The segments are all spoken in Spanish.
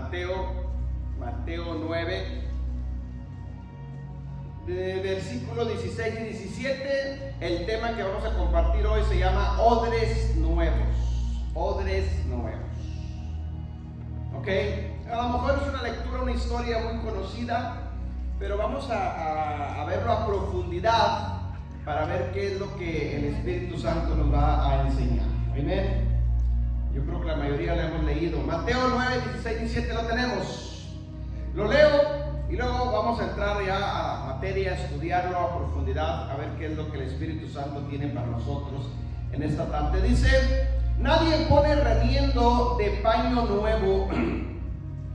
Mateo 9, de versículos 16 y 17. El tema que vamos a compartir hoy se llama odres nuevos. Odres nuevos. Ok, a lo mejor es una lectura, una historia muy conocida, pero vamos a verlo a profundidad para ver qué es lo que el Espíritu Santo nos va a enseñar. Amén. Yo creo que la mayoría lo hemos leído. Mateo 9, 16, 17 lo tenemos. Lo leo y luego vamos a entrar ya a materia, a estudiarlo a profundidad, a ver qué es lo que el Espíritu Santo tiene para nosotros en esta tarde. Dice: nadie pone remiendo de paño nuevo en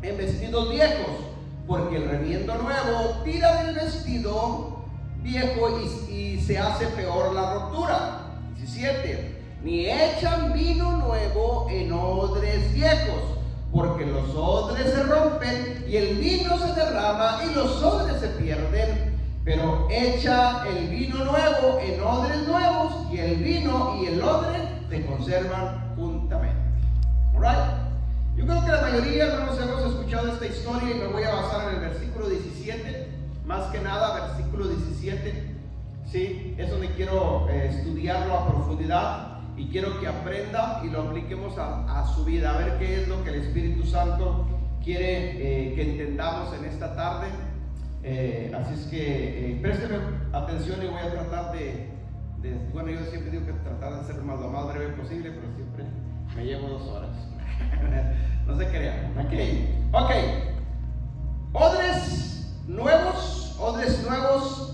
vestidos viejos, porque el remiendo nuevo tira del vestido viejo y se hace peor la rotura. 17. Ni echan vino nuevo en odres viejos, porque los odres se rompen y el vino se derrama y los odres se pierden. Pero echa el vino nuevo en odres nuevos, y el vino y el odre se conservan juntamente. Alright. Yo creo que la mayoría, hermanos, hemos escuchado esta historia y me voy a basar en el versículo 17. Más que nada, versículo 17. Sí, es donde quiero estudiarlo a profundidad. Y quiero que aprenda y lo apliquemos a su vida, a ver qué es lo que el Espíritu Santo quiere que entendamos en esta tarde. Así es que présteme atención y voy a tratar bueno, yo siempre digo que tratar de ser lo más breve posible, pero siempre me llevo 2 horas. No se crean. Ok. Odres nuevos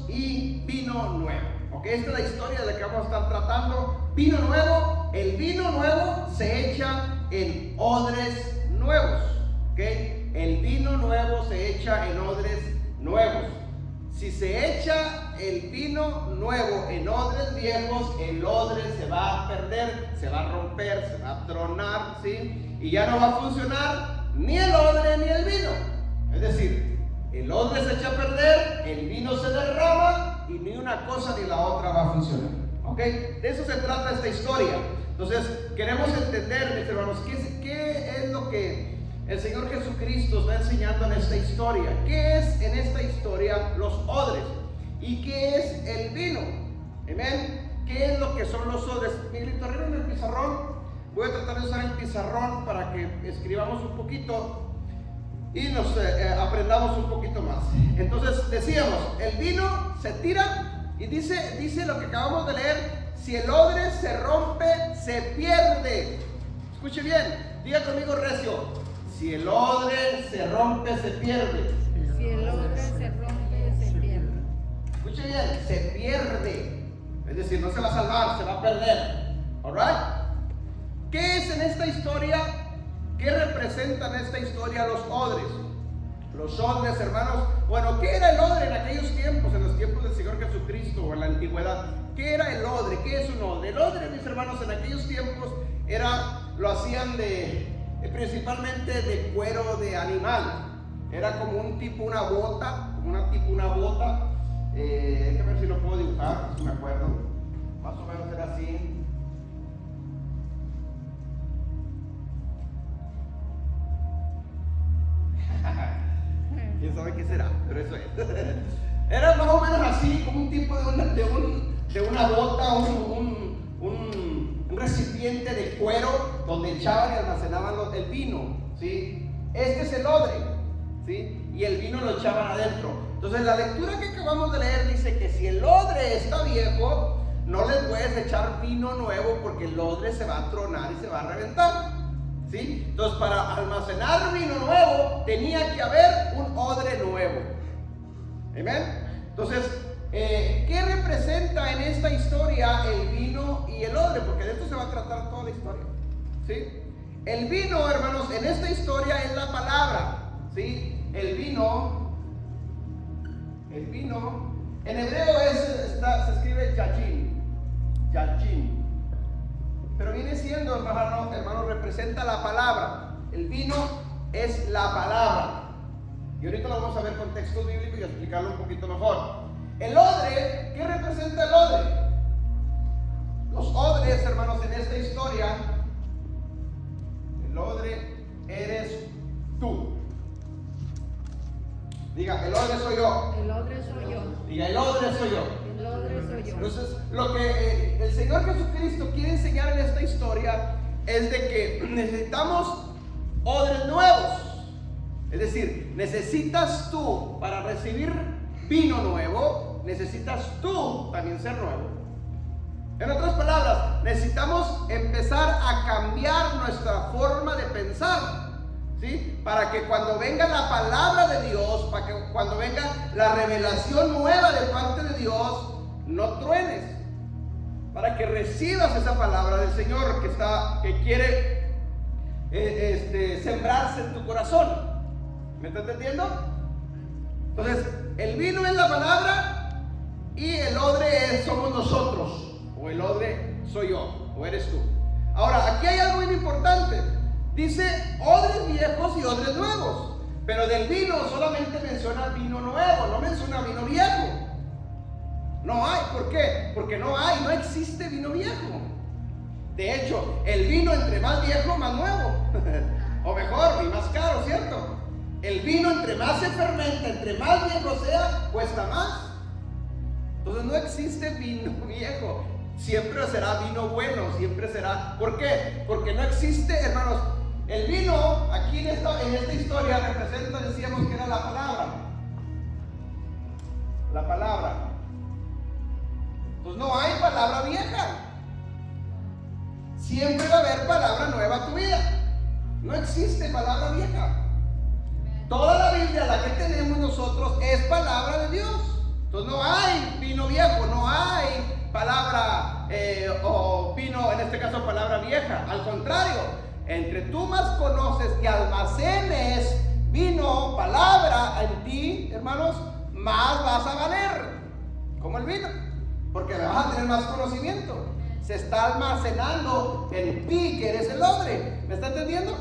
y vino nuevo. Ok, esta es la historia de la que vamos a estar tratando. Vino nuevo, el vino nuevo se echa en odres nuevos. Ok, el vino nuevo se echa en odres nuevos. Si se echa el vino nuevo en odres viejos, el odre se va a perder, se va a romper, se va a tronar, ¿sí? Y ya no va a funcionar ni el odre ni el vino. Es decir, el odre se echa a perder, el vino se derrama y ni una cosa ni la otra va a funcionar. ¿Ok? De eso se trata esta historia. Entonces, queremos entender, mis hermanos, qué es lo que el Señor Jesucristo está enseñando en esta historia. ¿Qué es en esta historia los odres? ¿Y qué es el vino? Amén. ¿Qué es lo que son los odres? Miguelito, arriba en el pizarrón. Voy a tratar de usar el pizarrón para que escribamos un poquito y nos aprendamos un poquito más. Entonces decíamos, el vino se tira y dice lo que acabamos de leer: si el odre se rompe, se pierde. Escuche bien, diga conmigo recio: si el odre se rompe, se pierde. Si el odre se rompe, se pierde. Escuche bien, se pierde. Es decir, no se va a salvar, se va a perder. Alright. ¿Qué es en esta historia? ¿Qué representan en esta historia los odres? Los odres, hermanos. Bueno, ¿qué era el odre en aquellos tiempos, en los tiempos del Señor Jesucristo o en la antigüedad? ¿Qué era el odre? ¿Qué es un odre? El odre, mis hermanos, en aquellos tiempos lo hacían principalmente de cuero de animal. Era como una bota. Déjame ver si lo puedo dibujar, si me acuerdo. Más o menos era así. ¿Quién sabe qué será? Pero eso es. Era más o menos así, como un tipo de una bota, un recipiente de cuero donde echaban y almacenaban el vino, ¿sí? Este es el odre, ¿sí? Y el vino lo echaban adentro. Entonces la lectura que acabamos de leer dice que si el odre está viejo, no le puedes echar vino nuevo porque el odre se va a tronar y se va a reventar. ¿Sí? Entonces, para almacenar vino nuevo tenía que haber un odre nuevo. Amén. Entonces, ¿qué representa en esta historia el vino y el odre? Porque de esto se va a tratar toda la historia. ¿Sí? El vino, hermanos, en esta historia es la palabra. ¿Sí? El vino, en hebreo se escribe yachin. Pero viene siendo, hermano, representa la palabra. El vino es la palabra. Y ahorita lo vamos a ver con textos bíblicos y explicarlo un poquito mejor. El odre, ¿qué representa el odre? Los odres, hermanos, en esta historia, el odre eres tú. Diga, el odre soy yo. El odre soy yo. Diga, el odre soy yo. El odre soy yo. Entonces, lo que el Señor Jesucristo quiere enseñar en esta historia es de que necesitamos odres nuevos. Es decir, necesitas tú, para recibir vino nuevo, necesitas tú también ser nuevo. En otras palabras, necesitamos empezar a cambiar nuestra forma de pensar, ¿sí? Para que cuando venga la palabra de Dios, para que cuando venga la revelación nueva de parte de Dios, no truenes. Para que recibas esa palabra del Señor que quiere sembrarse en tu corazón. ¿Me estás entendiendo? Entonces, el vino es la palabra y el odre somos nosotros. O el odre soy yo, o eres tú. Ahora, aquí hay algo muy importante. Dice odres viejos y odres nuevos. Pero del vino solamente menciona vino nuevo, no menciona vino viejo. No hay, ¿por qué? Porque no existe vino viejo. De hecho, el vino entre más viejo, más nuevo. O mejor, y más caro, ¿cierto? El vino entre más se fermenta, entre más viejo sea, cuesta más. Entonces no existe vino viejo. Siempre será vino bueno, siempre será. ¿Por qué? Porque no existe, hermanos. El vino, aquí en esta historia representa, decíamos que era la palabra. La palabra. Pues no hay palabra vieja. Siempre va a haber palabra nueva a tu vida. No existe palabra vieja. Toda la Biblia, la que tenemos nosotros, es palabra de Dios. Entonces no hay vino viejo, no hay palabra o vino, en este caso palabra vieja. Al contrario, entre tú más conoces y almacenes vino, palabra en ti, hermanos, más vas a valer. Como el vino, porque vas a tener más conocimiento. Se está almacenando en ti, que eres el odre. ¿Me está entendiendo?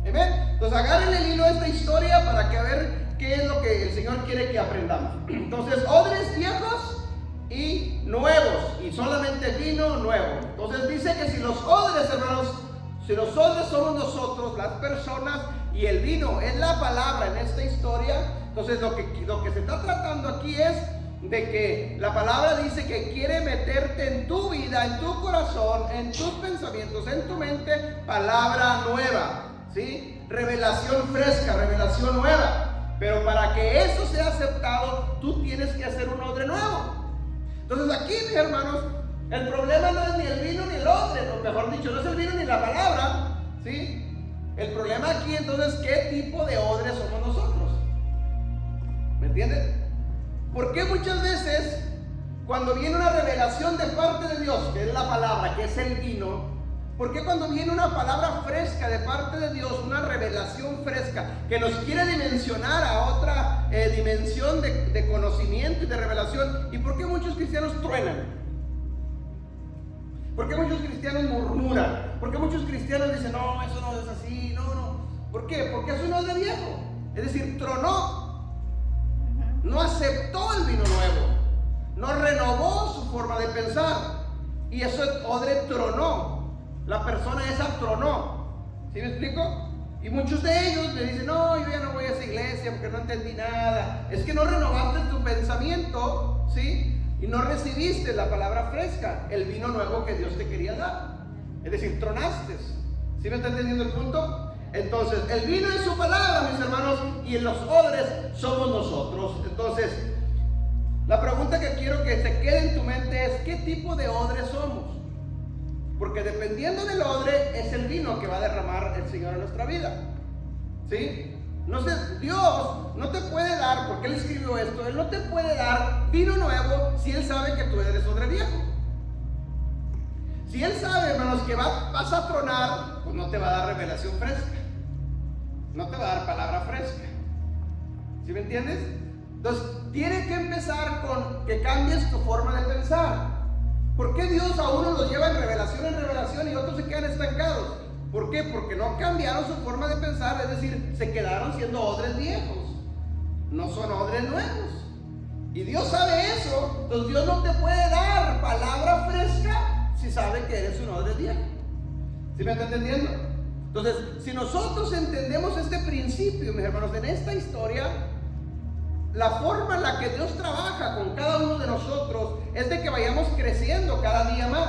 Amén. Entonces agarren el hilo de esta historia para que a ver qué es lo que el Señor quiere que aprendamos. Entonces, odres viejos y nuevos, y solamente vino nuevo. Entonces dice que si los odres, hermanos, si los odres somos nosotros, las personas, y el vino es la palabra en esta historia, entonces lo que se está tratando aquí es de que la palabra dice que quiere meterte en tu vida, en tu corazón, en tus pensamientos, en tu mente, palabra nueva, ¿sí? Revelación fresca, revelación nueva. Pero para que eso sea aceptado, tú tienes que hacer un odre nuevo. Entonces aquí, mis hermanos, el problema no es ni el vino ni el odre, o mejor dicho, no es el vino ni la palabra, ¿sí? El problema aquí entonces, ¿qué tipo de odre somos nosotros? ¿Me entienden? ¿Por qué muchas veces cuando viene una revelación de parte de Dios, que es la palabra, que es el vino, ¿por qué cuando viene una palabra fresca de parte de Dios, una revelación fresca que nos quiere dimensionar a otra dimensión de conocimiento y de revelación, y por qué muchos cristianos truenan? ¿Por qué muchos cristianos murmuran? ¿Por qué muchos cristianos dicen, no, eso no es así, no? ¿Por qué? Porque eso no es de viejo, es decir, tronó. No aceptó el vino nuevo, no renovó su forma de pensar, y eso odre tronó. La persona esa tronó. ¿Sí me explico? Y muchos de ellos me dicen, no, yo ya no voy a esa iglesia porque no entendí nada. Es que no renovaste tu pensamiento, ¿sí? Y no recibiste la palabra fresca, el vino nuevo que Dios te quería dar. Es decir, tronaste. ¿Sí me está entendiendo el punto? Entonces, el vino es su palabra, mis hermanos, y en los odres somos nosotros. Entonces, la pregunta que quiero que se quede en tu mente es, ¿qué tipo de odre somos? Porque dependiendo del odre es el vino que va a derramar el Señor en nuestra vida, ¿sí? No sé, Dios no te puede dar, porque Él escribió esto, Él no te puede dar vino nuevo si Él sabe que tú eres odre viejo. Si Él sabe, hermanos, que vas a tronar, pues no te va a dar revelación fresca, no te va a dar palabra fresca. ¿Sí me entiendes? Entonces, tiene que empezar con que cambies tu forma de pensar. ¿Por qué Dios a unos los lleva en revelación y otros se quedan estancados? ¿Por qué? Porque no cambiaron su forma de pensar, es decir, se quedaron siendo odres viejos, no son odres nuevos. Y Dios sabe eso, entonces Dios no te puede dar palabra fresca si sabe que eres un odre viejo. ¿Sí me está entendiendo? Entonces, si nosotros entendemos este principio, mis hermanos, en esta historia, la forma en la que Dios trabaja con cada uno de nosotros es de que vayamos creciendo cada día más.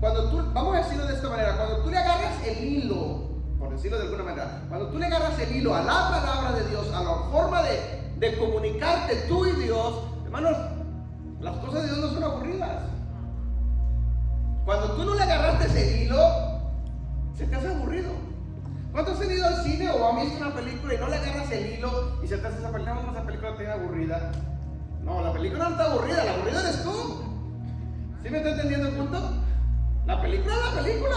Cuando tú, vamos a decirlo de esta manera, cuando tú le agarras el hilo, por decirlo de alguna manera, cuando tú le agarras el hilo a la palabra de Dios, a la forma de comunicarte tú y Dios, hermanos, las cosas de Dios no son aburridas. Cuando tú no le agarraste ese hilo, se te hace aburrido. ¿Cuántos han ido al cine o han visto una película y no le agarras el hilo y se te hace esa película te aburrida? No, la película no está aburrida, la aburrida eres tú. ¿Sí me está entendiendo el punto? La película es la película.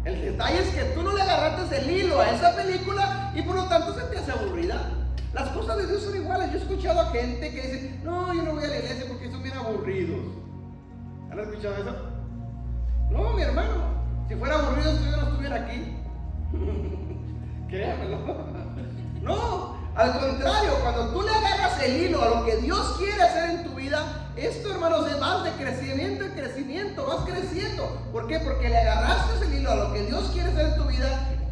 El detalle es que tú no le agarraste el hilo a esa película y por lo tanto se te hace aburrida. Las cosas de Dios son iguales. Yo he escuchado a gente que dice, no, yo no voy a la iglesia porque son bien aburridos. ¿Han escuchado eso? No, mi hermano, si fuera aburrido yo no estuviera aquí. Créamelo. No, al contrario, cuando tú le agarras el hilo a lo que Dios quiere hacer en tu vida, esto, hermanos, es más de crecimiento en crecimiento, vas creciendo. ¿Por qué? Porque le agarraste el hilo a lo que Dios quiere hacer en tu vida,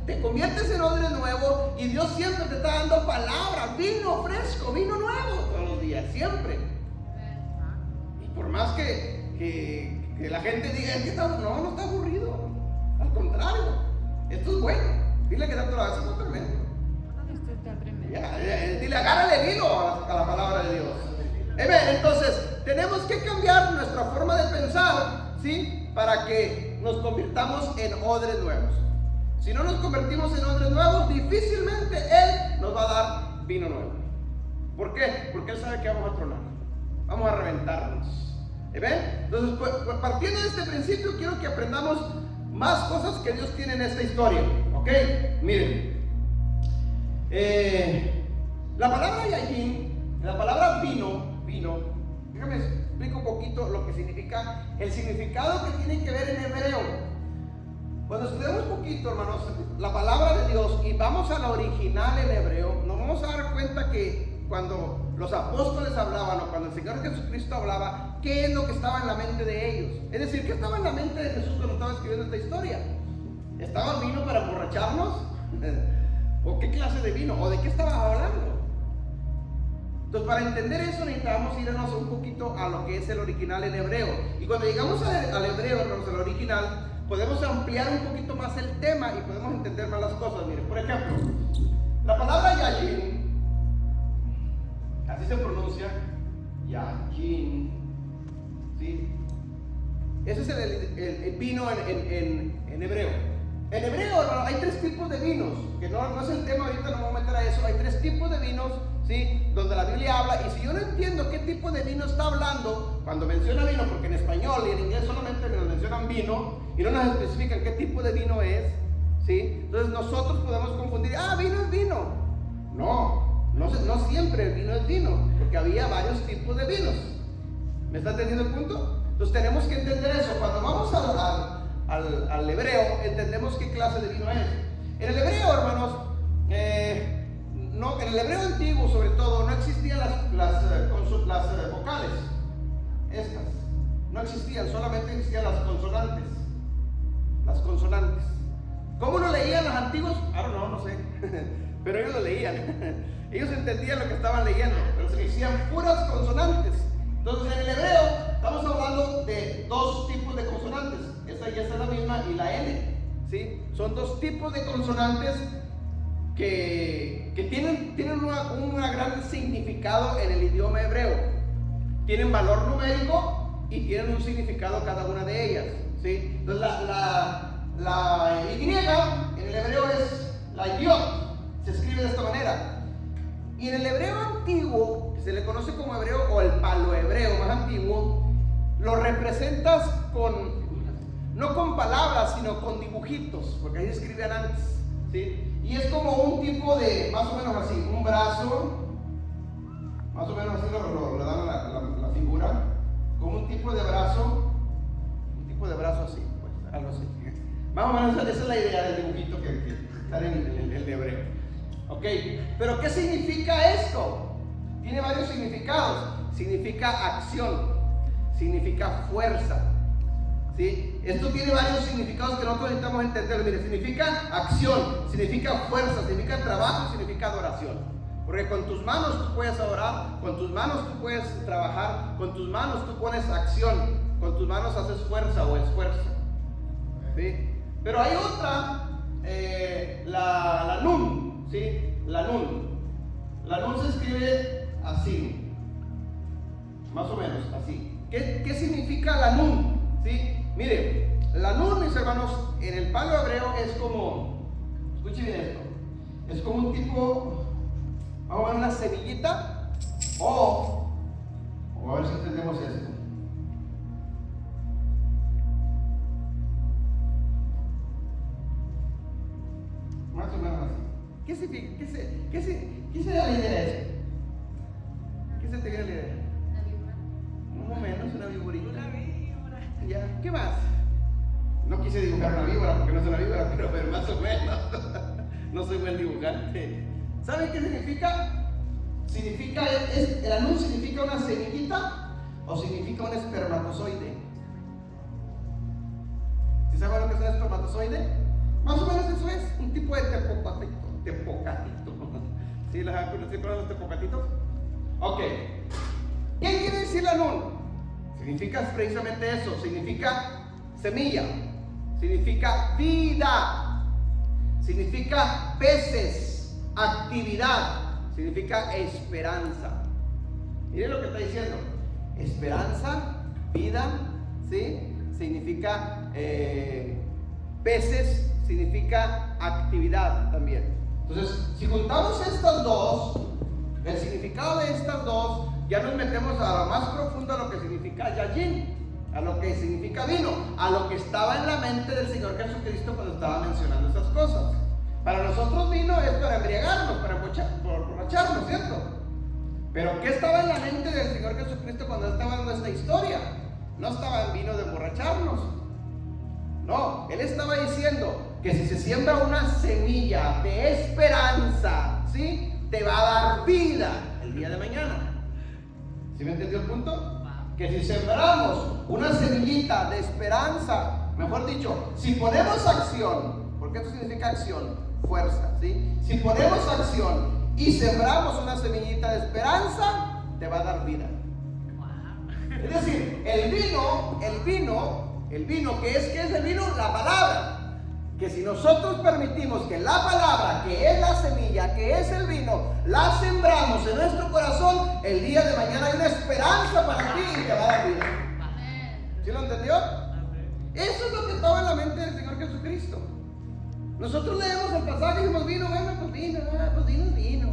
te conviertes en odre nuevo y Dios siempre te está dando palabras, vino fresco, vino nuevo todos los días, siempre. Y por más que la gente diga, es que no está aburrido, al contrario. Esto es bueno. Dile que tanto lo hace, no tremendo. Esto está tremendo. Dile, agárrale el hilo a la palabra de Dios. Entonces, tenemos que cambiar nuestra forma de pensar, ¿sí? Para que nos convirtamos en odres nuevos. Si no nos convertimos en odres nuevos, difícilmente Él nos va a dar vino nuevo. ¿Por qué? Porque Él sabe que vamos a tronar. Vamos a reventarnos. ¿Ven? Entonces, pues, partiendo de este principio, quiero que aprendamos más cosas que Dios tiene en esta historia, ¿ok? Miren, la palabra yajin, la palabra vino, déjame explico un poquito lo que significa, el significado que tiene que ver en hebreo. Cuando estudiamos un poquito, hermanos, la palabra de Dios y vamos a la original en hebreo, nos vamos a dar cuenta que cuando los apóstoles hablaban o cuando el Señor Jesucristo hablaba, ¿qué es lo que estaba en la mente de ellos? Es decir, ¿qué estaba en la mente de Jesús cuando estaba escribiendo esta historia? ¿Estaba vino para emborracharnos? ¿O qué clase de vino? ¿O de qué estaba hablando? Entonces, para entender eso necesitamos irnos un poquito a lo que es el original en hebreo. Y cuando llegamos al hebreo, hermanos, al original, podemos ampliar un poquito más el tema y podemos entender más las cosas. Miren, por ejemplo, la palabra yajin, así se pronuncia, yajin, ¿sí? Ese es el vino en hebreo. En hebreo, hermano, hay tres tipos de vinos, que no es el tema ahorita, no me voy a meter a eso. Hay tres tipos de vinos, ¿sí? Donde la Biblia habla, y si yo no entiendo qué tipo de vino está hablando, cuando menciona vino, porque en español y en inglés solamente nos mencionan vino, y no nos especifican qué tipo de vino es, ¿sí? Entonces nosotros podemos confundir, vino es vino. No siempre el vino es vino, porque había varios tipos de vinos. ¿Me está entendiendo el punto? Entonces tenemos que entender eso. Cuando vamos al hebreo, entendemos qué clase de vino es. En el hebreo, hermanos, en el hebreo antiguo sobre todo, no existían las vocales. Estas no existían, solamente existían las consonantes. Las consonantes. ¿Cómo lo leían los antiguos? No sé. Pero ellos lo leían. Ellos entendían lo que estaban leyendo, pero se decían puras consonantes. Entonces en el hebreo estamos hablando de dos tipos de consonantes. Esta ya es la misma y la N, ¿sí? Son dos tipos de consonantes que tienen un gran significado en el idioma hebreo. Tienen valor numérico y tienen un significado cada una de ellas, ¿sí? Entonces la Y en el hebreo es la yod, se escribe de esta manera. Y en el hebreo antiguo, que se le conoce como hebreo o el palohebreo más antiguo, lo representas no con palabras, sino con dibujitos, porque ahí se escribían antes, ¿sí? Y es como un tipo de, más o menos así, un brazo, más o menos así le dan la figura, como un tipo de brazo así, pues, algo así. Más o menos esa es la idea del dibujito que está en el hebreo. Ok, pero ¿qué significa esto? Tiene varios significados. Significa acción, significa fuerza, ¿sí? Esto tiene varios significados que nosotros necesitamos entender. Mire, significa acción, significa fuerza, significa trabajo, significa adoración. Porque con tus manos tú puedes adorar, con tus manos tú puedes trabajar, con tus manos tú pones acción, con tus manos haces fuerza o esfuerzo. ¿Sí? Pero hay otra, la nun, ¿sí? La nun. La nun se escribe así, más o menos así. ¿Qué significa la nun? ¿Sí? Mire, la nun, mis hermanos, en el palo hebreo es como, escuche bien esto, es como un tipo, vamos a ver, una semillita, o a ver si entendemos esto. Más o menos así. ¿Qué significa? ¿Qué se da la idea de esto? ¿Qué se te viene la idea? La víbora. Más o menos, una viborita. Una víbora. Ya, ¿qué más? No quise dibujar una víbora porque no es una víbora, pero más o menos. No soy buen dibujante. ¿Saben qué significa? ¿El anún significa una semillita o significa un espermatozoide? ¿Sí saben lo que es un espermatozoide? Más o menos eso es, un tipo de tepocatito. ¿Sí los han conocido los tepocatitos? Ok. ¿Qué quiere decir la nun? Significa precisamente eso, significa semilla, significa vida, significa peces, actividad, significa esperanza. Miren lo que está diciendo, esperanza, vida, ¿sí? Significa peces, significa actividad también. Entonces, si juntamos estas dos, el significado de estas dos, ya nos metemos a lo más profundo a lo que significa yayin, a lo que significa vino, a lo que estaba en la mente del Señor Jesucristo cuando estaba mencionando esas cosas. Para nosotros vino es para embriagarnos, para emborracharnos, ¿cierto? Pero ¿qué estaba en la mente del Señor Jesucristo cuando estaba dando esta historia? No estaba en vino de emborracharnos. No, Él estaba diciendo que si se siembra una semilla de esperanza, ¿sí? Te va a dar vida el día de mañana. ¿Sí me entendió el punto? Que si sembramos una semillita de esperanza, mejor dicho, si ponemos acción, porque esto significa acción, fuerza, ¿sí? Si ponemos acción y sembramos una semillita de esperanza, te va a dar vida. Es decir, el vino, ¿qué es el vino? La palabra. Que si nosotros permitimos que la palabra, que es la semilla, que es el vino, la sembramos en nuestro corazón, el día de mañana hay una esperanza para ti y te va a dar vida. ¿Sí lo entendió? Eso es lo que estaba en la mente del Señor Jesucristo. Nosotros leemos el pasaje y decimos vino, bueno, pues vino.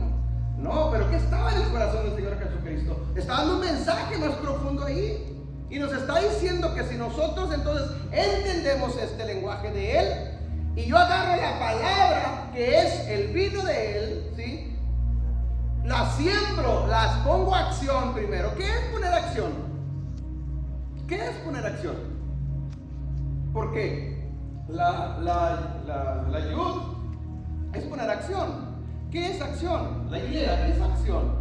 No, pero ¿qué estaba en el corazón del Señor Jesucristo? Está dando un mensaje más profundo ahí. Y nos está diciendo que si nosotros entonces entendemos este lenguaje de Él, y yo agarro la palabra que es el vino de Él, ¿sí? La siembro, las pongo a acción primero. ¿Qué es poner acción? ¿Qué es poner acción? Porque la yud es poner acción. ¿Qué es acción? La idea, ¿qué es acción?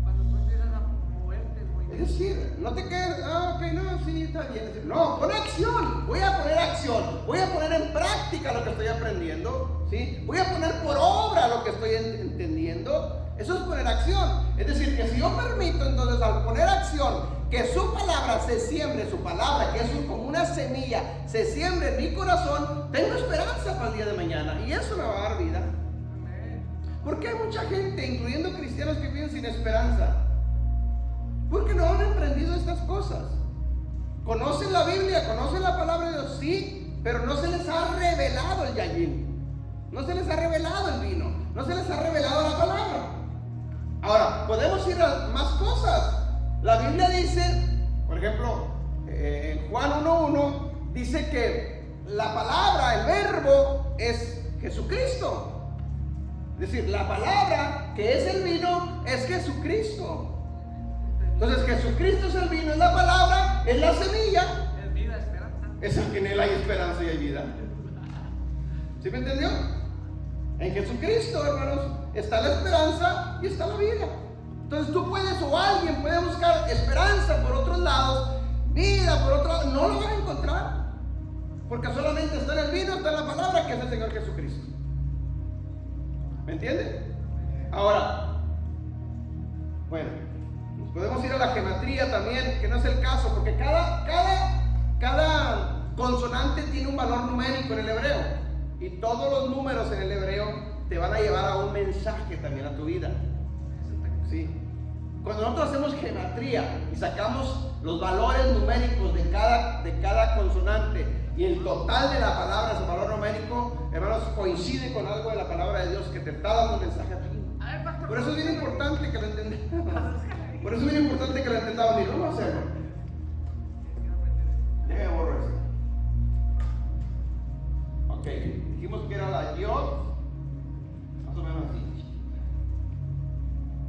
Cuando tú empiezas a moverte, Es decir, no te quedes, ok, no, sí, está bien. No, pon acción. Voy a poner acción. Voy a poner en práctica lo que estoy aprendiendo, ¿sí? Voy a poner por obra lo que estoy entendiendo. Eso es poner acción. Es decir, que si yo permito entonces al poner acción que su palabra se siembre, su palabra que es como una semilla, se siembre en mi corazón, tengo esperanza para el día de mañana y eso me va a dar vida. ¿Por qué hay mucha gente, incluyendo cristianos, que viven sin esperanza? Porque no han aprendido estas cosas. Conocen la Biblia, conocen la palabra de Dios, sí, pero no se les ha revelado el yayin, no se les ha revelado el vino, no se les ha revelado la palabra. Ahora, podemos ir a más cosas. La Biblia dice, por ejemplo, en Juan 1:1, dice que la palabra, el verbo, es Jesucristo. Es decir, la palabra que es el vino es Jesucristo. Entonces Jesucristo es el vino, es la palabra, es la semilla. es vida, esperanza. Es el que en él hay esperanza y hay vida. ¿Sí me entendió? En Jesucristo, hermanos, está la esperanza y está la vida. Entonces tú puedes, o alguien puede buscar esperanza por otros lados, vida por otro lado, no lo van a encontrar. Porque solamente está en el vino, está en la palabra que es el Señor Jesucristo. ¿Me entienden? Ahora, Bueno, nos podemos ir a la gematría también, que no es el caso, porque cada consonante tiene un valor numérico en el hebreo. Y todos los números en el hebreo te van a llevar a un mensaje también a tu vida. ¿Sí? Cuando nosotros hacemos gematría y sacamos los valores numéricos de cada consonante y el total de la palabra, su valor numérico, hermanos, coincide con algo de la palabra de Dios que te está dando un mensaje a ti. Por eso es bien importante que lo entendamos. Por eso es bien importante que lo entendamos. Y vamos a hacerlo. Déjame borrar esto. Ok, dijimos que era la yod, más o menos así.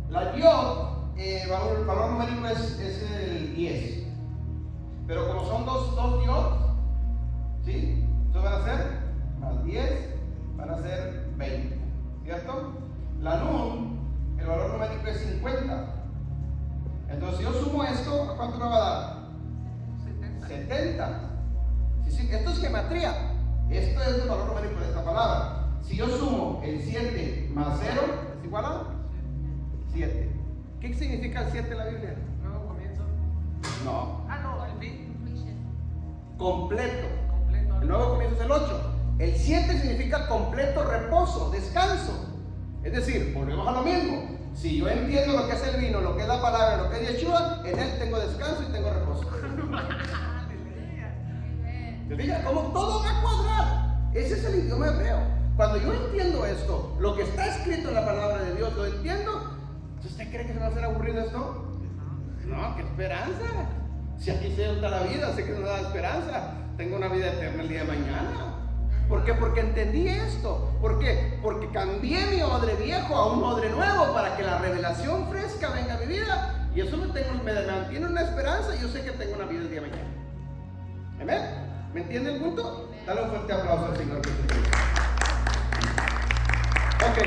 La yod, el valor numérico es el 10. Pero como son dos yod, ¿sí? Eso van a ser más 10, van a ser 20, ¿cierto? La nun, el valor numérico es 50. Entonces, si yo sumo esto, ¿a cuánto me va a dar? 70. Sí, esto es gematría. Esto es el valor numérico de esta palabra. Si yo sumo el 7 más 0, ¿es igual a 7? ¿Qué significa el 7 en la Biblia? Nuevo comienzo. No. No, el fin. Completo. El nuevo comienzo es el 8. El 7 significa completo reposo, descanso. Es decir, volvemos a lo mismo. Si yo entiendo lo que es el vino, lo que es la palabra, lo que es Yeshua, en él tengo descanso y tengo reposo. ¿Te fijas? Como todo va a cuadrar. Ese es el idioma hebreo. Cuando yo entiendo esto, lo que está escrito en la palabra de Dios, lo entiendo. ¿Usted cree que se va a hacer aburrido esto? No, qué esperanza. Si aquí se da la vida, sé que no da esperanza. Tengo una vida eterna el día de mañana. ¿Por qué? Porque entendí esto. ¿Por qué? Porque cambié mi odre viejo a un odre nuevo para que la revelación fresca venga a mi vida. Y eso me mantiene una esperanza y yo sé que tengo una vida el día de mañana. ¿Amén? ¿Me entiende el punto? Dale un fuerte aplauso al Señor Jesucristo. Ok,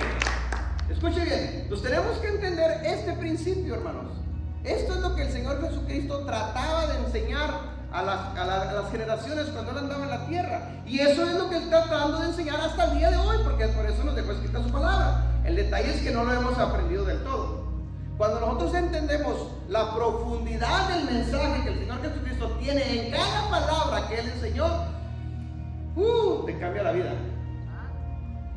escuche bien. Pues tenemos que entender este principio, hermanos. Esto es lo que el Señor Jesucristo trataba de enseñar a las generaciones cuando Él andaba en la tierra. Y eso es lo que Él está tratando de enseñar hasta el día de hoy, porque por eso nos dejó escrita su palabra. El detalle es que no lo hemos aprendido del todo. Cuando nosotros entendemos la profundidad del mensaje que el Señor Jesucristo tiene en cada palabra que Él enseñó, te cambia la vida.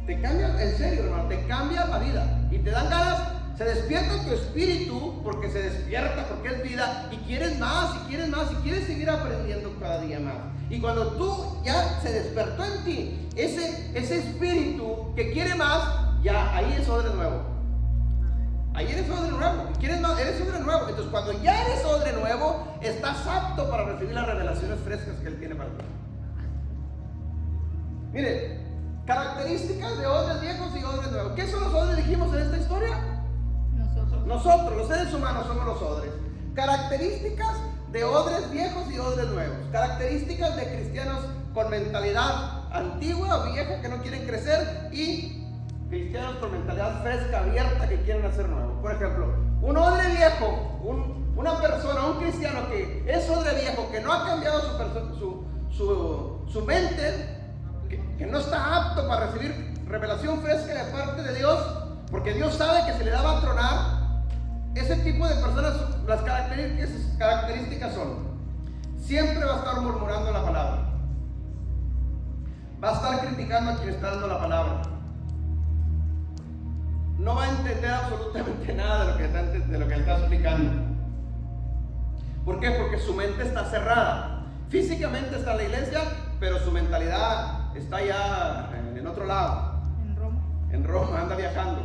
Te cambia, en serio, hermano, te cambia la vida. Y te dan ganas, se despierta tu espíritu, porque se despierta, porque es vida, y quieres más, y quieres más, y quieres seguir aprendiendo cada día más. Y cuando tú ya se despertó en ti ese espíritu que quiere más, ya ahí es odre nuevo. Ahí eres odre nuevo. Y quieres más, eres odre nuevo. Entonces, cuando ya eres odre nuevo, estás apto para recibir las revelaciones frescas que Él tiene para ti. Mire, características de odres viejos y odres nuevos. ¿Qué son los odres, dijimos en esta historia? Nosotros, los seres humanos, somos los odres. Características de odres viejos y odres nuevos. Características de cristianos con mentalidad antigua o vieja que no quieren crecer, y cristianos con mentalidad fresca, abierta, que quieren hacer nuevo. Por ejemplo, un odre viejo, una persona, un cristiano que es odre viejo, que no ha cambiado su mente, que no está apto para recibir revelación fresca de parte de Dios, porque Dios sabe que se le va a tronar. Ese tipo de personas, las características son: siempre va a estar murmurando la palabra, va a estar criticando a quien está dando la palabra, no va a entender absolutamente nada de lo que está explicando. ¿Por qué? Porque su mente está cerrada. Físicamente está en la iglesia, pero su mentalidad está ya en otro lado. En Roma, anda viajando.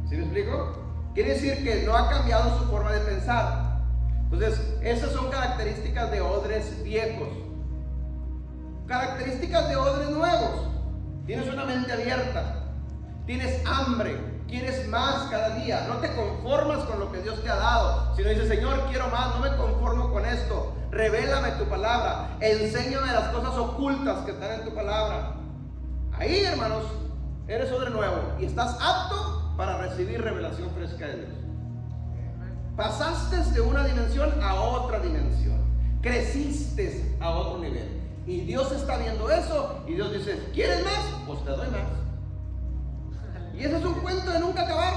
¿Sí me explico? Quiere decir que no ha cambiado su forma de pensar. Entonces, esas son características de odres viejos. Características de odres nuevos: tienes una mente abierta, tienes hambre, quieres más cada día, no te conformas con lo que Dios te ha dado, sino dices: Señor, quiero más, no me conformo con esto, revélame tu palabra, enséñame las cosas ocultas que están en tu palabra. Ahí, hermanos, eres odre nuevo y estás apto para recibir revelación fresca de Dios. Pasaste de una dimensión a otra dimensión, creciste a otro nivel, y Dios está viendo eso, y Dios dice: ¿quieres más? Pues te doy más. Y eso es un cuento de nunca acabar.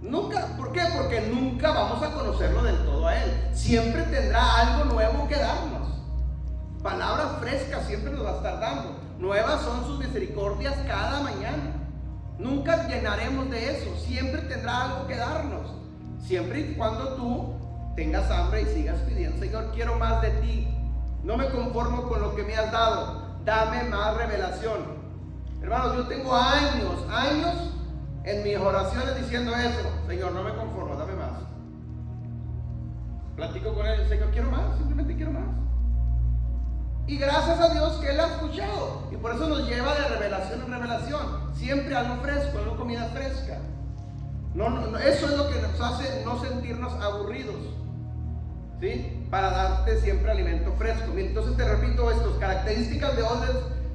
Nunca, Porque nunca vamos a conocerlo del todo a Él. Siempre tendrá algo nuevo que darnos. Palabras frescas siempre nos va a estar dando. Nuevas son sus misericordias cada mañana. Nunca llenaremos de eso. Siempre tendrá algo que darnos. Siempre y cuando tú tengas hambre y sigas pidiendo: Señor, quiero más de ti. No me conformo con lo que me has dado. Dame más revelación. Hermanos, yo tengo años en mis oraciones diciendo eso: Señor, no me conformo, dame más. Platico con Él: Señor, quiero más, simplemente quiero más. Y gracias a Dios que Él ha escuchado. Y por eso nos lleva de revelación en revelación. Siempre algo fresco, algo comida fresca. No, eso es lo que nos hace no sentirnos aburridos, ¿sí? Para darte siempre alimento fresco. Entonces te repito estas características de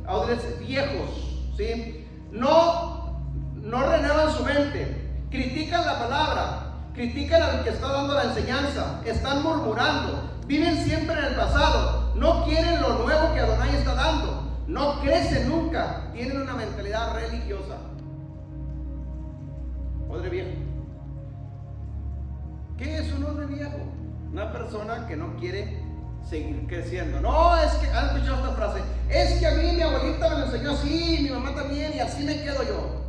odres viejos, ¿sí? No renuevan su mente, critican la palabra, critican al que está dando la enseñanza, están murmurando, viven siempre en el pasado, no quieren lo nuevo que Adonai está dando, no crecen nunca, tienen una mentalidad religiosa. Odre viejo. ¿Qué es un odre viejo? Una persona que no quiere seguir creciendo. No, es que, ¿han escuchado esta frase? Es que a mí mi abuelita me lo enseñó así, mi mamá también, y así me quedo yo.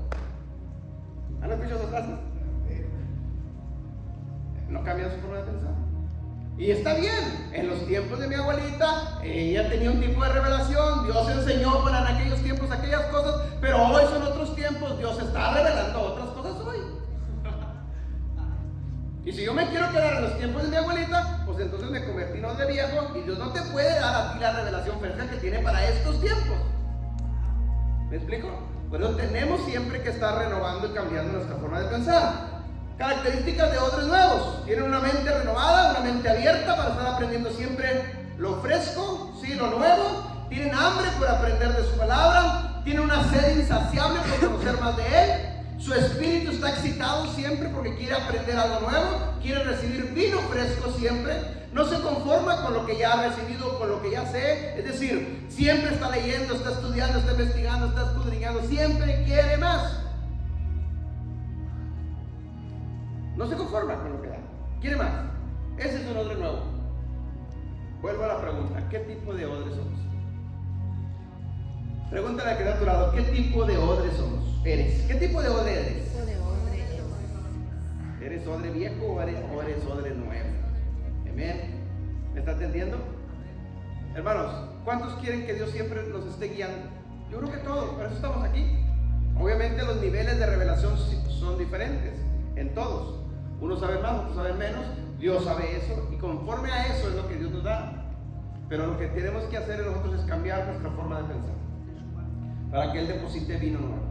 ¿Han escuchado esa frase? No cambian su forma de pensar. Y está bien, en los tiempos de mi abuelita, ella tenía un tipo de revelación, Dios enseñó para en aquellos tiempos aquellas cosas, pero hoy son otros tiempos, Dios está revelando otras cosas hoy. Y si yo me quiero quedar en los tiempos de mi abuelita, pues entonces me convertí en odre viejo, y Dios no te puede dar a ti la revelación fresca que tiene para estos tiempos. ¿Me explico? Por eso tenemos siempre que estar renovando y cambiando nuestra forma de pensar. Características de odres nuevos: tienen una mente renovada, una mente abierta para estar aprendiendo siempre lo fresco, ¿sí? Lo nuevo. Tienen hambre por aprender de su palabra, tienen una sed insaciable por conocer más de Él. Su espíritu está excitado siempre porque quiere aprender algo nuevo, quiere recibir vino fresco siempre. No se conforma con lo que ya ha recibido, con lo que ya sé. Es decir, siempre está leyendo, está estudiando, está investigando, está escudriñando, siempre quiere más. No se conforma con lo que da, quiere más. Ese es un odre nuevo. Vuelvo a la pregunta: ¿qué tipo de odre somos? Pregúntale a que está a tu lado: ¿qué tipo de odre somos? ¿Eres? ¿Qué tipo de odre eres? ¿Eres odre viejo o eres odre nuevo? Amén. ¿Me está entendiendo? Hermanos, ¿cuántos quieren que Dios siempre nos esté guiando? Yo creo que todos, por eso estamos aquí. Obviamente los niveles de revelación son diferentes en todos. Unos saben más, otros saben menos. Dios sabe eso, y conforme a eso es lo que Dios nos da. Pero lo que tenemos que hacer nosotros es cambiar nuestra forma de pensar para que Él deposite vino nuevo,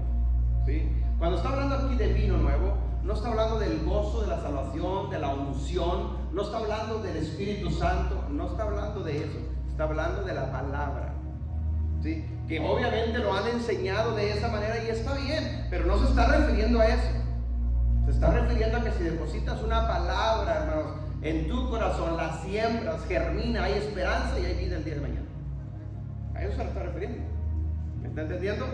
¿sí? Cuando está hablando aquí de vino nuevo, no está hablando del gozo de la salvación, de la unción, no está hablando del Espíritu Santo, no está hablando de eso, está hablando de la palabra, ¿sí? Que obviamente lo han enseñado de esa manera y está bien, pero no se está refiriendo a eso. Se está refiriendo a que si depositas una palabra, hermanos, en tu corazón, la siembras, germina, hay esperanza y hay vida el día de mañana. A eso se le está refiriendo. ¿Me está entendiendo?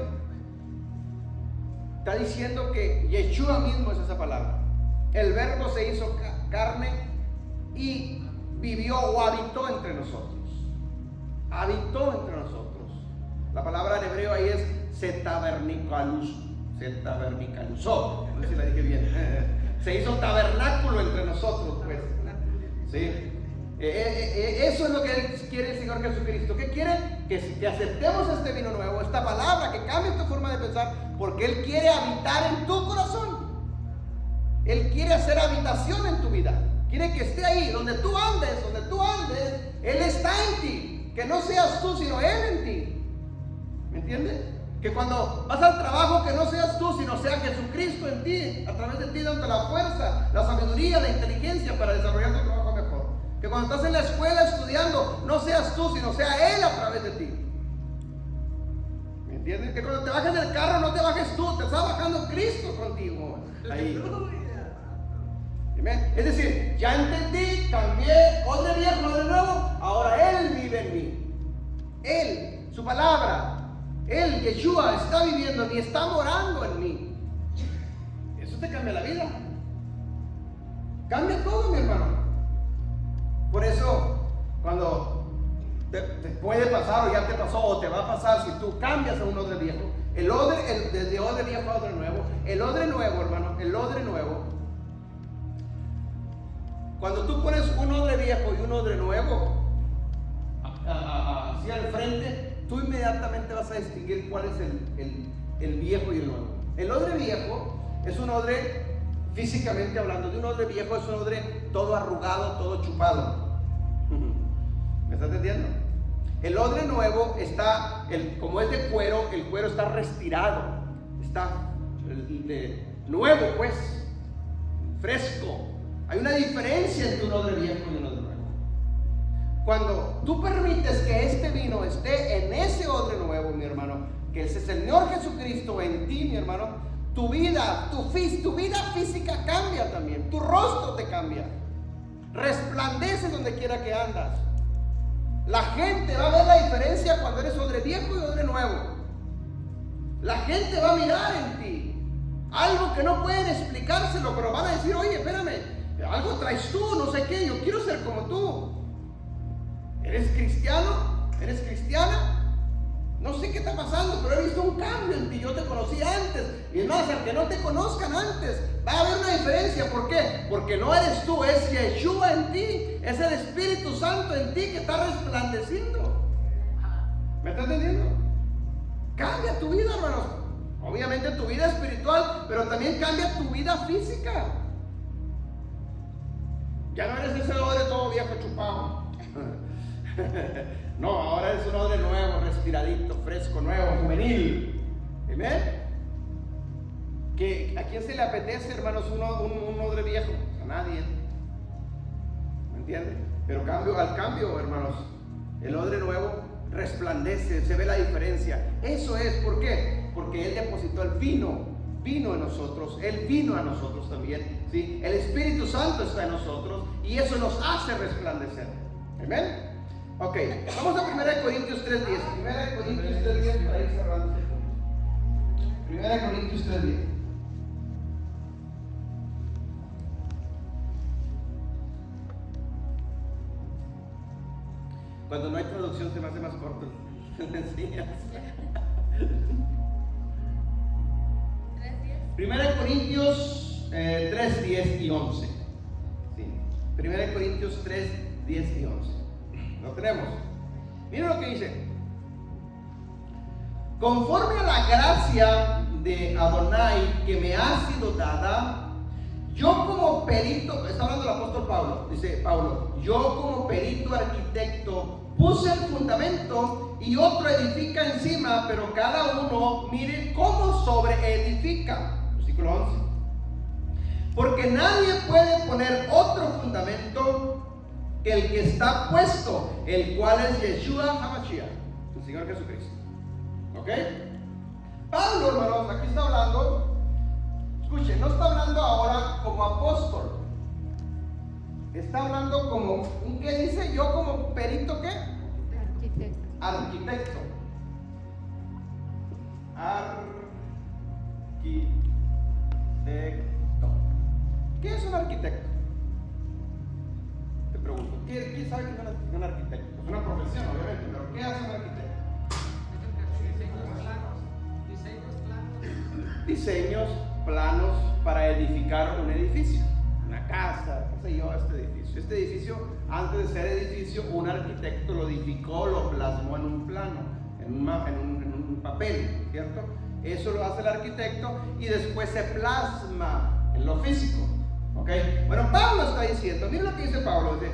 Está diciendo que Yeshua mismo es esa palabra. El verbo se hizo carne y vivió o habitó entre nosotros. Habitó entre nosotros. La palabra en hebreo ahí es se-tabernicalizó. No sé si la dije bien. Se hizo tabernáculo entre nosotros, pues. ¿Sí? Eso es lo que Él quiere, el Señor Jesucristo. ¿Qué quiere? Que aceptemos este vino nuevo, esta palabra, que cambie tu forma de pensar, porque Él quiere habitar en tu corazón. Él quiere hacer habitación en tu vida. Quiere que esté ahí, donde tú andes, Él está en ti. Que no seas tú, sino Él en ti. ¿Me entiendes? Que cuando vas al trabajo, que no seas tú, sino sea Jesucristo en ti, a través de ti dándote la fuerza, la sabiduría, la inteligencia para desarrollar tu trabajo mejor. Que cuando estás en la escuela estudiando, no seas tú, sino sea Él a través de ti. ¿Me entiendes? Que cuando te bajes del carro, no te bajes tú, te está bajando Cristo contigo. Ahí. ¿Amén? Es decir, ya entendí, cambié, odre viejo, odre nuevo, ahora Él vive en mí. Él, su palabra, Él, Yeshua, está viviendo en mí, está morando en mí. Eso te cambia la vida. Cambia todo, mi hermano. Por eso, cuando te puede pasar o ya te pasó o te va a pasar, si tú cambias a un odre viejo, desde odre viejo a odre nuevo, el odre nuevo, hermano, el odre nuevo, cuando tú pones un odre viejo y un odre nuevo hacia el frente, tú inmediatamente vas a distinguir cuál es el viejo y el nuevo. El odre viejo es un odre, físicamente hablando, de un odre viejo, es un odre todo arrugado, todo chupado. ¿Me estás entendiendo? El odre nuevo está, como es de cuero, el cuero está retirado, está nuevo, pues, fresco. Hay una diferencia entre un odre viejo y un odre nuevo. Cuando tú permites que este vino esté en ese odre nuevo, mi hermano, que es el Señor Jesucristo en ti, mi hermano, tu vida física cambia también, tu rostro te cambia, resplandece donde quiera que andas. La gente va a ver la diferencia cuando eres odre viejo y odre nuevo. La gente va a mirar en ti algo que no pueden explicárselo, pero van a decir: oye, espérame, algo traes tú, no sé qué, yo quiero ser como tú. ¿Eres cristiano? ¿Eres cristiana? No sé qué está pasando, pero he visto un cambio en ti. Yo te conocí antes. Y es más, aunque no te conozcan antes, va a haber una diferencia. ¿Por qué? Porque no eres tú, es Yeshua en ti. Es el Espíritu Santo en ti que está resplandeciendo. ¿Me estás entendiendo? Cambia tu vida, hermanos. Obviamente tu vida espiritual, pero también cambia tu vida física. Ya no eres ese odre todo viejo chupado. No, ahora es un odre nuevo, respiradito, fresco, nuevo, juvenil. ¿Amén? ¿A quién se le apetece, hermanos, un odre viejo? A nadie. ¿Me entiendes? Pero al cambio, hermanos, el odre nuevo resplandece, se ve la diferencia. Eso es, ¿por qué? Porque Él depositó el vino en nosotros, Él vino a nosotros también, ¿sí? El Espíritu Santo está en nosotros y eso nos hace resplandecer. ¿Amén? Ok, vamos a 1 Corintios 3:10. 1 Corintios 3:10 para ir cerrando este punto. 1 Corintios 3:10. Cuando no hay traducción se me hace más corto. ¿Me enseñas? 1 Corintios 3:10 y 11. Sí. 1 Corintios 3:10 y 11. Lo tenemos. Miren lo que dice: conforme a la gracia de Adonai que me ha sido dada, yo como perito, está hablando el apóstol Pablo, dice Pablo, yo como perito arquitecto puse el fundamento y otro edifica encima, pero cada uno mire cómo sobreedifica. Versículo 11. Porque nadie puede poner otro fundamento que el que está puesto, el cual es Yeshua HaMashiach, el Señor Jesucristo. ¿Ok? Pablo, hermanos, aquí está hablando, escuchen, no está hablando ahora como apóstol, está hablando como, ¿qué dice? Yo como perito, ¿qué? Arquitecto. ¿Qué es un arquitecto? Te pregunto, ¿quién sabe qué es un arquitecto? Es una profesión, obviamente, pero ¿qué hace un arquitecto? Diseños, planos para edificar un edificio, una casa, qué sé yo, este edificio. Este edificio, antes de ser edificio, un arquitecto lo edificó, lo plasmó en un plano, en un papel, ¿cierto? Eso lo hace el arquitecto y después se plasma en lo físico. ¿Ok? Bueno, Pablo está diciendo, miren lo que dice Pablo, dice,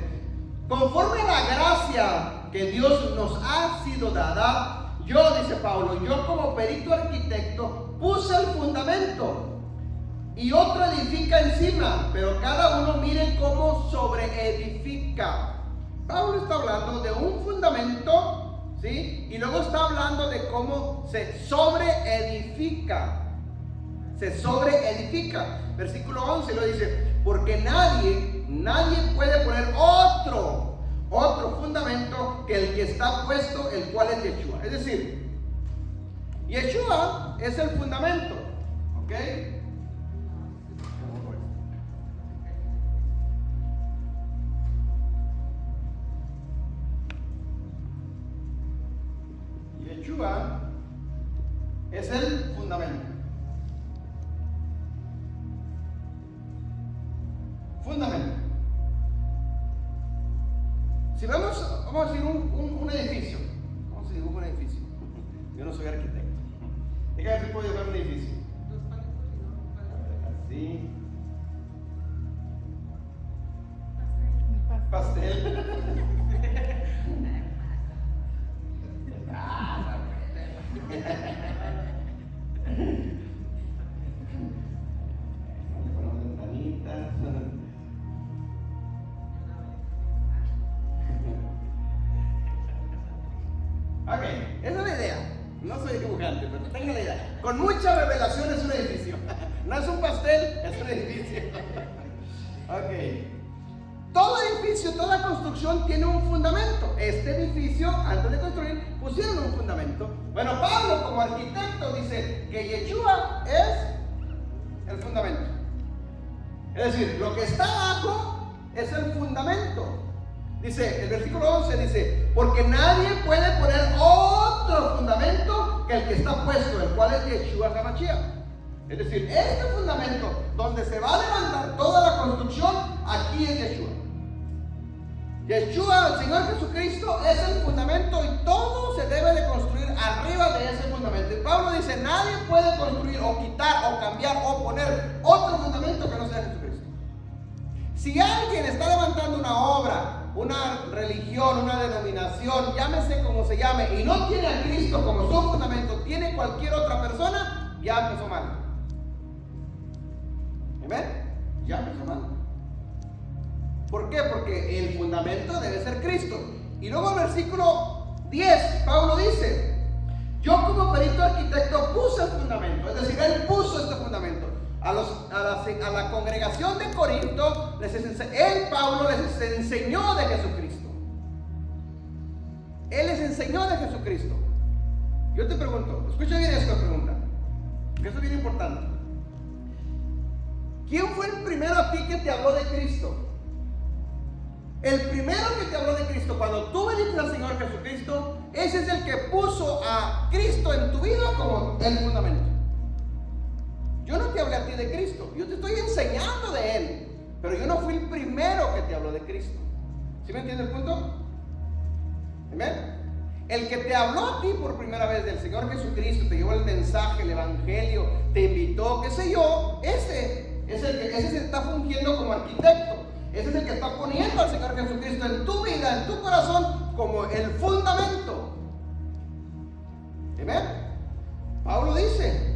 conforme a la gracia que Dios nos ha sido dada, yo, dice Pablo, yo como perito arquitecto puse el fundamento y otro edifica encima, pero cada uno mire cómo sobreedifica. Pablo está hablando de un fundamento, ¿sí? Y luego está hablando de cómo se sobreedifica. Se sobreedifica. Versículo 11 lo dice, porque nadie puede poner otro fundamento que el que está puesto, el cual es Yeshua. Es decir, Yeshua es el fundamento, ¿ok? Yeshua es el fundamento. Fundamento. Si vamos a decir un edificio. ¿Cómo se dibuja un edificio? Yo no soy arquitecto. Dígame si puedo dibujar un edificio. Dos palitos y no palitos. Así. Un pastel. Pastel. Con ventanitas. Ok, esa es la idea. No soy dibujante, pero tenga la idea. Con mucha revelación es un edificio. No es un pastel, es un edificio. Ok. Todo edificio, toda construcción tiene un fundamento. Este edificio, antes de construir, pusieron un fundamento. Bueno, Pablo, como arquitecto, dice que Yeshua es el fundamento. Es decir, lo que está abajo es el fundamento. Dice, el versículo 11 dice, porque nadie puede poner otro fundamento que el que está puesto, el cual es Yeshua HaMashiach. Es decir, este fundamento donde se va a levantar toda la construcción, aquí es Yeshua. Yeshua, el Señor Jesucristo, es el fundamento y todo se debe de construir arriba de ese fundamento. Y Pablo dice, nadie puede construir o quitar o cambiar o poner otro fundamento que no sea Jesucristo. Si alguien está levantando una obra, una religión, una denominación, llámese como se llame, y no tiene a Cristo como su fundamento, tiene cualquier otra persona, ya empezó mal. ¿Amén? Ya empezó mal. ¿Por qué? Porque el fundamento debe ser Cristo. Y luego el versículo 10, Pablo dice, yo como perito arquitecto puse el fundamento, es decir, él puso este fundamento. A la congregación de Corinto, Pablo les enseñó de Jesucristo. Él les enseñó de Jesucristo. Yo te pregunto, escucha bien esta pregunta, que eso es bien importante. ¿Quién fue el primero a ti que te habló de Cristo? El primero que te habló de Cristo, cuando tú veniste al Señor Jesucristo, ese es el que puso a Cristo en tu vida como el fundamento. Yo no te hablé a ti de Cristo, yo te estoy enseñando de Él, pero yo no fui el primero que te habló de Cristo. ¿Sí me entiendes el punto? ¿Amén? El que te habló a ti por primera vez del Señor Jesucristo, te llevó el mensaje, el evangelio, te invitó, qué sé yo, ese se está fungiendo como arquitecto. Ese es el que está poniendo al Señor Jesucristo en tu vida, en tu corazón, como el fundamento. ¿Amén? Pablo dice,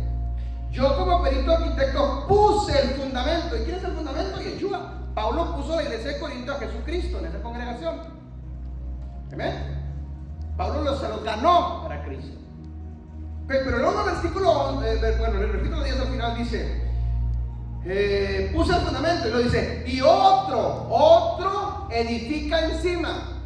yo como perito arquitecto puse el fundamento. ¿Y quién es el fundamento? Yeshua. Pablo puso la iglesia de Corinto a Jesucristo en esa congregación. ¿Amén? Pablo se los ganó para Cristo. Pero luego el versículo 10 al final dice, puse el fundamento, y lo dice, y otro edifica encima.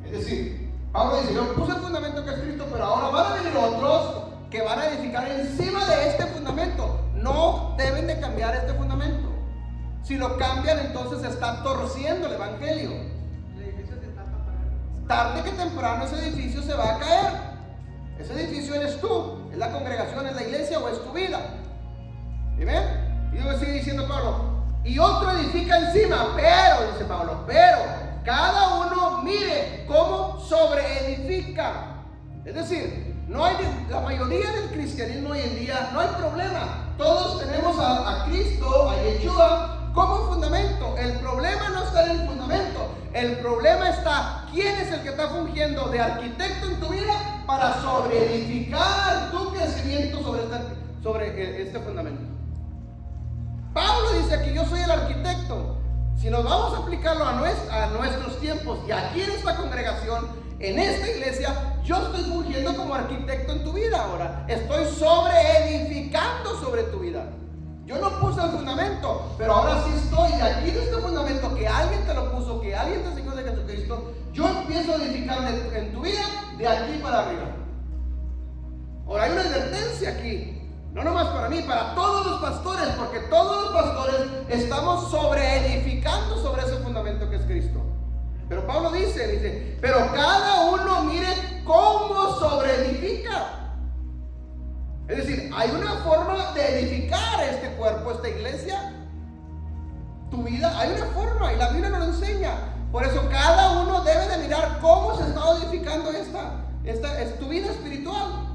Es decir, Pablo dice, yo puse el fundamento que es Cristo, pero ahora van a venir otros que van a edificar encima de este fundamento. No deben de cambiar este fundamento. Si lo cambian, entonces se está torciendo el evangelio. El edificio se está tapando. Tarde que temprano ese edificio se va a caer. Ese edificio eres tú, es la congregación, es la iglesia o es tu vida. ¿Ven? Y luego sigue diciendo Pablo, y otro edifica encima, pero, dice Pablo, pero cada uno mire cómo sobreedifica. Es decir, no hay, la mayoría del cristianismo hoy en día no hay problema. Todos tenemos a Cristo, a Yeshua como fundamento. El problema no está en el fundamento. El problema está, ¿quién es el que está fungiendo de arquitecto en tu vida para sobreedificar tu crecimiento sobre este fundamento? Pablo dice aquí, yo soy el arquitecto. Si nos vamos a aplicarlo a nuestros tiempos y aquí en esta congregación, en esta iglesia, yo estoy fungiendo como arquitecto en tu vida ahora. Estoy sobreedificando sobre tu vida. Yo no puse el fundamento, pero ahora sí estoy. Y aquí en este fundamento que alguien te lo puso, que alguien te enseñó de Jesucristo, yo empiezo a edificar en tu vida de aquí para arriba. Ahora hay una advertencia aquí. No nomás para mí, para todos los pastores, porque todos los pastores estamos sobreedificando sobre ese fundamento que es Cristo. Pero Pablo dice, pero cada uno mire cómo sobreedifica. Es decir, hay una forma de edificar este cuerpo, esta iglesia, tu vida. Hay una forma y la Biblia nos lo enseña. Por eso cada uno debe de mirar cómo se está edificando esta es tu vida espiritual.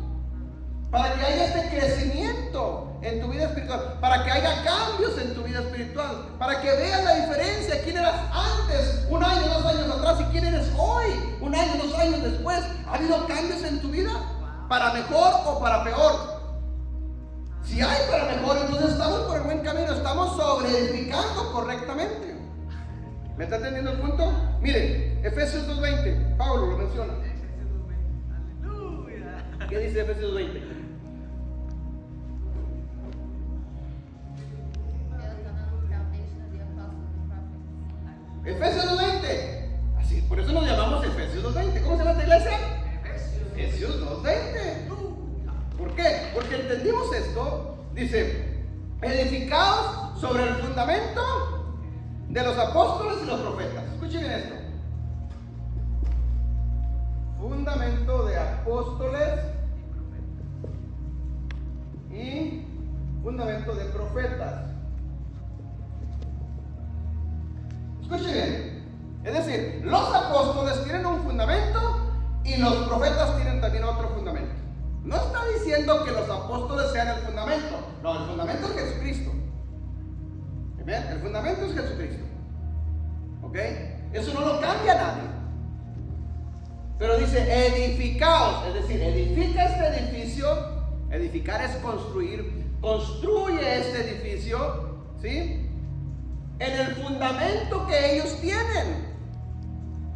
Para que haya este crecimiento en tu vida espiritual, para que haya cambios en tu vida espiritual, para que veas la diferencia, quién eras antes, un año, 2 años atrás, y quién eres hoy, un año, 2 años después. ¿Ha habido cambios en tu vida? ¿Para mejor o para peor? Si hay para mejor, entonces estamos por el buen camino, estamos sobreedificando correctamente. ¿Me está entendiendo el punto? Miren, Efesios 2:20, Pablo lo menciona. Aleluya. ¿Qué dice Efesios 2:20? Efesios 2:20. Así, por eso nos llamamos Efesios 2:20. ¿Cómo se llama esta iglesia? Efesios 2:20. ¿Por qué? Porque entendimos esto. Dice, edificados sobre el fundamento de los apóstoles y los profetas. Escuchen bien esto. Fundamento de apóstoles y fundamento de profetas. Escuchen bien. Es decir, los apóstoles tienen un fundamento y los profetas tienen también otro fundamento. No está diciendo que los apóstoles sean el fundamento. No, el fundamento es Jesucristo. ¿Ven? El fundamento es Jesucristo. ¿Ok? Eso no lo cambia nadie. Pero dice edificaos, es decir, edifica este edificio. Edificar es construir. Construye este edificio, ¿sí? En el fundamento que ellos tienen.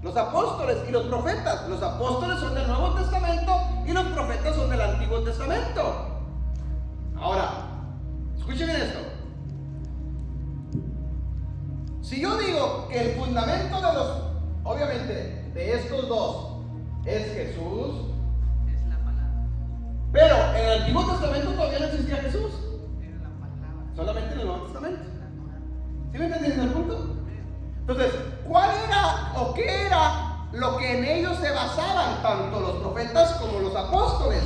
Los apóstoles y los profetas. Los apóstoles son del Nuevo Testamento y los profetas son del Antiguo Testamento. Ahora, escuchen esto. Si yo digo que el fundamento de los, obviamente, de estos dos es Jesús, Es la palabra. pero en el Antiguo Testamento todavía no existía Jesús, Era la palabra. solamente en el Nuevo Testamento. La Torah. ¿Sí me entienden el punto? Entonces, ¿cuál era o qué era lo que en ellos se basaban tanto los profetas como los apóstoles?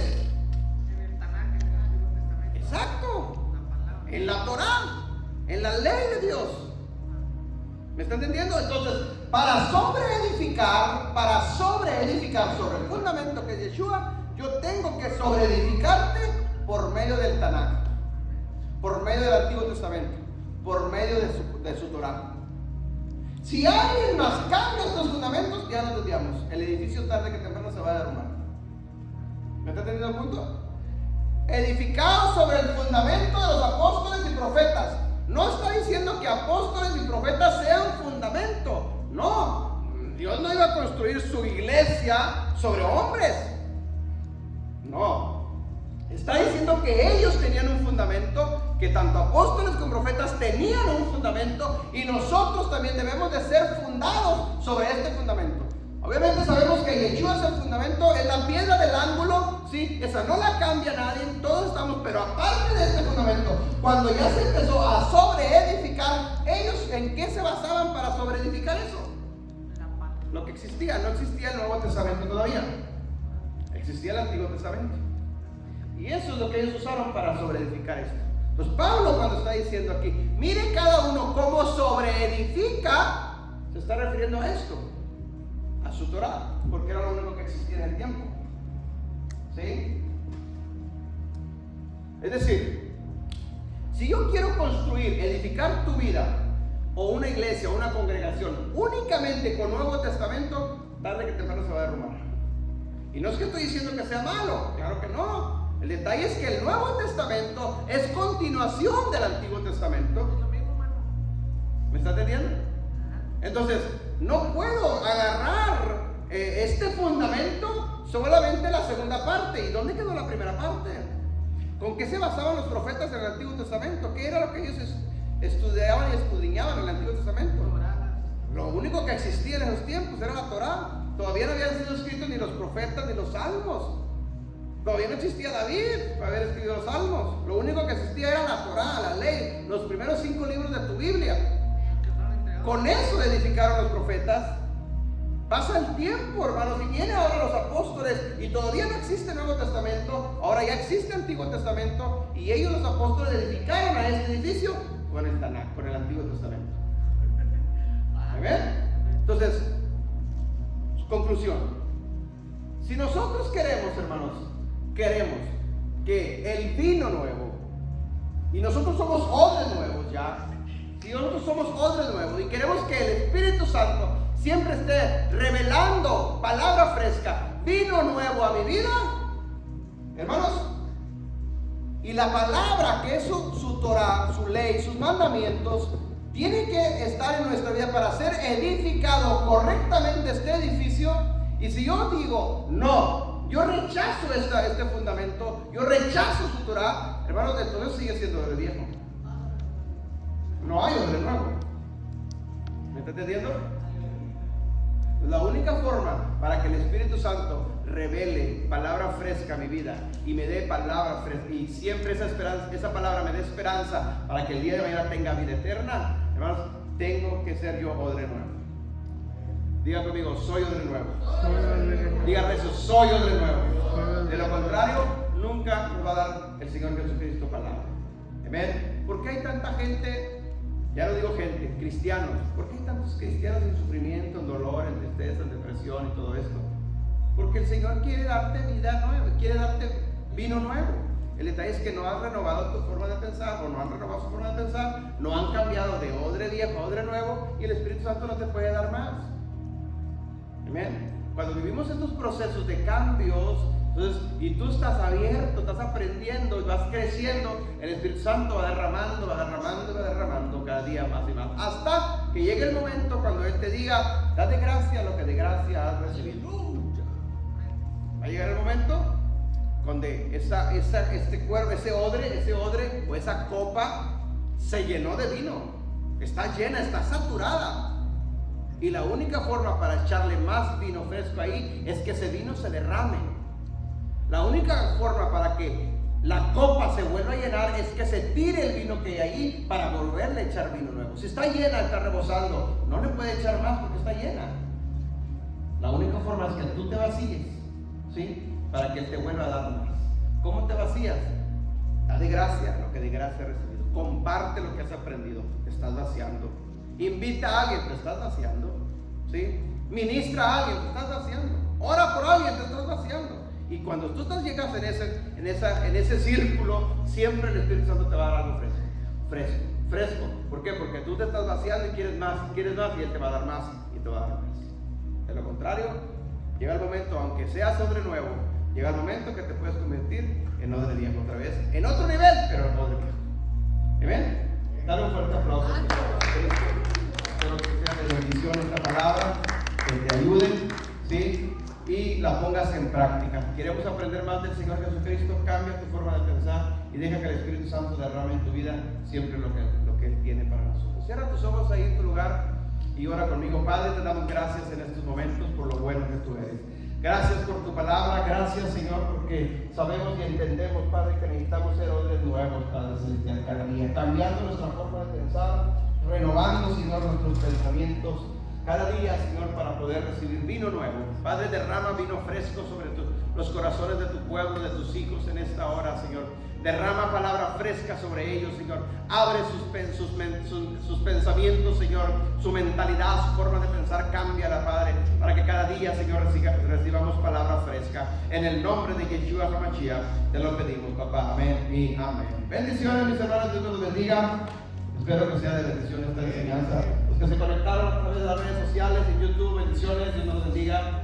En el Tanaj, en el Antiguo Testamento. Exacto, La palabra. en la Torá, en la ley de Dios. ¿Me está entendiendo? Entonces, para sobreedificar sobre el fundamento que es Yeshua, yo tengo que sobreedificarte por medio del Tanaj, por medio del Antiguo Testamento, por medio de su Torá. Si alguien más cambia estos fundamentos, ya nos desviamos. El edificio tarde que temprano se va a derrumbar. ¿Me está entendiendo el punto? Edificado sobre el fundamento de los apóstoles y profetas. No está diciendo que apóstoles y profetas sean fundamento. No, Dios no iba a construir su iglesia sobre hombres. No, está diciendo que ellos tenían un fundamento, que tanto apóstoles como profetas tenían un fundamento, y nosotros también debemos de ser fundados sobre este fundamento. Obviamente sabemos que Yeshua es el fundamento, es la piedra del ángulo, ¿sí? Esa no la cambia nadie, todos estamos, pero aparte de este fundamento, cuando ya se empezó a sobreedificar, ellos ¿en qué se basaban para sobreedificar eso? La palabra. Lo que existía, no existía el Nuevo Testamento todavía, existía el Antiguo Testamento. Y eso es lo que ellos usaron para sobreedificar esto. Entonces Pablo, cuando está diciendo aquí, mire cada uno cómo sobreedifica, se está refiriendo a esto, a su Torah, porque era lo único que existía en el tiempo. ¿Sí? Es decir, si yo quiero construir, edificar tu vida, o una iglesia, o una congregación, únicamente con Nuevo Testamento, tarde que temprano se va a derrumbar. Y no es que estoy diciendo que sea malo, claro que no. El detalle es que el Nuevo Testamento es continuación del Antiguo Testamento. Es lo mismo, hermano. ¿Me está entendiendo? Ajá. Entonces, no puedo agarrar este fundamento solamente la segunda parte. ¿Y dónde quedó la primera parte? ¿Con qué se basaban los profetas en el Antiguo Testamento? ¿Qué era lo que ellos estudiaban y escudriñaban en el Antiguo Testamento? Torah. Lo único que existía en esos tiempos era la Torá. Todavía no habían sido escritos ni los profetas ni los salmos. Todavía no existía David para haber escrito los salmos. Lo único que existía era la Torá, la ley, los primeros 5 libros de tu Biblia. Que fueron entregados. Con eso edificaron los profetas pasa el tiempo, hermanos, y vienen ahora los apóstoles y todavía no existe el Nuevo Testamento, ahora ya existe el Antiguo Testamento y ellos los apóstoles edificaron a este edificio con el Tanakh, con el Antiguo Testamento. ¿Amén? Entonces, conclusión. Si nosotros queremos, hermanos, queremos que el vino nuevo, y nosotros somos odres nuevos ya, si nosotros somos odres nuevos y queremos que el Espíritu Santo siempre esté revelando palabra fresca, vino nuevo a mi vida, hermanos, y la palabra que es su Torah, su ley, sus mandamientos, tiene que estar en nuestra vida para ser edificado correctamente este edificio. Y si yo digo, no, yo rechazo este fundamento, yo rechazo su Torah, hermanos, entonces sigue siendo odre viejo. No hay odre nuevo. ¿Me está entendiendo? La única forma para que el Espíritu Santo revele palabra fresca a mi vida y me dé palabra fresca, y siempre esa palabra me dé esperanza para que el día de mañana tenga vida eterna, hermanos, tengo que ser yo odre nuevo. Diga conmigo, soy odre nuevo. Dígame eso, soy odre nuevo. De lo contrario, nunca nos va a dar el Señor Jesucristo palabra. Amén. ¿Por qué hay tanta gente? Ya no digo gente, cristianos. ¿Por qué hay tantos cristianos en sufrimiento, en dolor, en tristeza, en depresión y todo esto? Porque el Señor quiere darte vida nueva, quiere darte vino nuevo. El detalle es que no has renovado tu forma de pensar, o no han renovado su forma de pensar, no han cambiado de odre viejo a odre nuevo, y el Espíritu Santo no te puede dar más. Amén. Cuando vivimos estos procesos de cambios, entonces, y tú estás abierto, estás aprendiendo y vas creciendo, el Espíritu Santo va derramando cada día más y más, hasta que llegue el momento cuando Él te diga, da de gracia lo que de gracia has recibido. Va a llegar el momento donde este cuerpo, ese odre o esa copa se llenó de vino, está llena, está saturada. Y la única forma para echarle más vino fresco ahí es que ese vino se derrame. La única forma para que la copa se vuelva a llenar es que se tire el vino que hay ahí para volverle a echar vino nuevo. Si está llena, está rebosando, no le puede echar más porque está llena. La única forma es que tú te vacíes, ¿sí? Para que Él te vuelva a dar más. ¿Cómo te vacías? Da de gracia lo que de gracia has recibido. Comparte lo que has aprendido, te estás vaciando. Invita a alguien, te estás vaciando, ¿sí? Ministra a alguien, te estás vaciando. Ora por alguien, te estás vaciando. Y cuando tú llegas en ese círculo, siempre el Espíritu Santo te va a dar algo fresco. ¿Por qué? Porque tú te estás vaciando y quieres más, y Él te va a dar más y te va a dar más. De lo contrario, llega el momento, aunque seas odre nuevo, llega el momento que te puedes convertir en odre viejo otra vez, en otro nivel, pero en odre viejo. ¿Amén? Dale un fuerte aplauso. Espero que sea de bendición esta palabra, que te ayude, ¿sí? Y la pongas en práctica. Queremos aprender más del Señor Jesucristo. Cambia tu forma de pensar y deja que el Espíritu Santo derrame en tu vida siempre lo que Él tiene para nosotros. Cierra tus ojos ahí en tu lugar y ora conmigo. Padre, te damos gracias en estos momentos por lo bueno que tú eres. Gracias por tu palabra, gracias, Señor, porque sabemos y entendemos, Padre, que necesitamos ser odres nuevos, Padre Celestial, cada día, cambiando nuestra forma de pensar, renovando, Señor, nuestros pensamientos cada día, Señor, para poder recibir vino nuevo. Padre, derrama vino fresco sobre los corazones de tu pueblo, de tus hijos en esta hora, Señor. Derrama palabra fresca sobre ellos, Señor. Abre sus pensamientos, Señor. Su mentalidad, su forma de pensar, cámbiala, Padre, para que cada día, Señor, recibamos palabra fresca. En el nombre de Yeshua HaMashiach te lo pedimos, papá. Amén y amén. Bendiciones, mis hermanos. Dios los bendiga. Espero que sea de bendición esta enseñanza. Los que se conectaron a través de las redes sociales, en YouTube, bendiciones. Dios los bendiga.